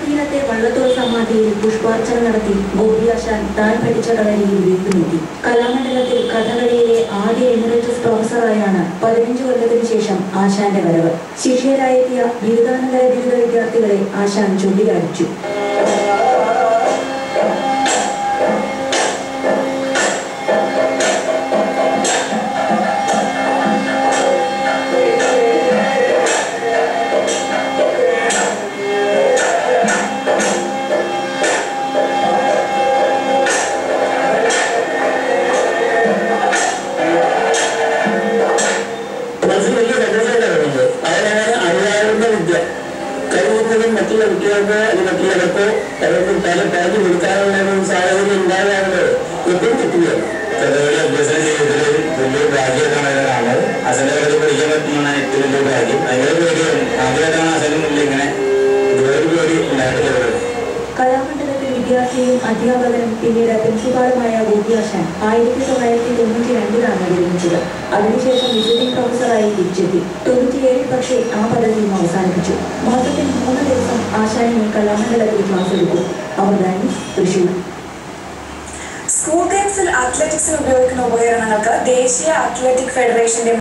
തീരത്തെ വള്ളത്തോൾ സമാധിയിൽ പുഷ്പാർച്ചന നടത്തി ഗോപിയാശാൻ താൻ പഠിച്ച കളരിയിൽ വീണ്ടുമെത്തി. കലാമണ്ഡലത്തിൽ കഥകളിയിലെ ആദ്യ എമിറേറ്റസ് പ്രൊഫസറായാണ് 15 കൊല്ലത്തിനു ശേഷം ആശാന്റെ വരവ്. ശിഷ്യരായെത്തിയ ബിരുദാനന്തര ബിരുദ വിദ്യാർത്ഥികളെ ആശാൻ ചൊല്ലിയാടിച്ചു. മറ്റുള്ള കുട്ടികൾക്ക് മറ്റുള്ളവർക്ക് അവർക്ക് പല പറഞ്ഞു കൊടുക്കാനുള്ള സാഹചര്യം ഉണ്ടാകാറുണ്ട്. എപ്പോഴും കിട്ടുകയാണ്. കഥകളി അഭ്യസനം ചെയ്യുന്നതിൽ വലിയൊരു ഭാഗ്യമാണ്. അസലെ കഥ പഠിക്കാൻ പറ്റുന്നതാണ് ഏറ്റവും വലിയ ഭാഗ്യം. ഭയങ്കര പേടിയാണ്. ആദ്യമായിട്ടാണ് അസലും മുന്നിൽ ഇങ്ങനെ വേറൊരു പേടി ഉണ്ടായിട്ടുള്ളത്. കലാമണ്ഡലത്തിൽ വിദ്യാർത്ഥിയും അധ്യാപകനും പിന്നീട് പ്രിൻസിപ്പാളുമായ ഗോപിയാശാൻ 1992 വിരമിച്ചത്. അതിനുശേഷം വിസിറ്റിംഗ് പ്രൊഫസറായി തിരിച്ചെത്തി. 97 പക്ഷേ ആ പദവിയും അവസാനിപ്പിച്ചു. മാസത്തിൽ 3 ദിവസം ആശാനിനെ കലാമണ്ഡലത്തിൽ ക്ലാസ് എടുക്കും. അവതാനി തൃശൂർ. സ്കൂൾ ഗെയിംസിൽ അത്ലറ്റിക്സിൽ ഉപയോഗിക്കുന്ന ഉപകരണങ്ങൾക്ക് ദേശീയ അത്ലറ്റിക് ഫെഡറേഷന്റെ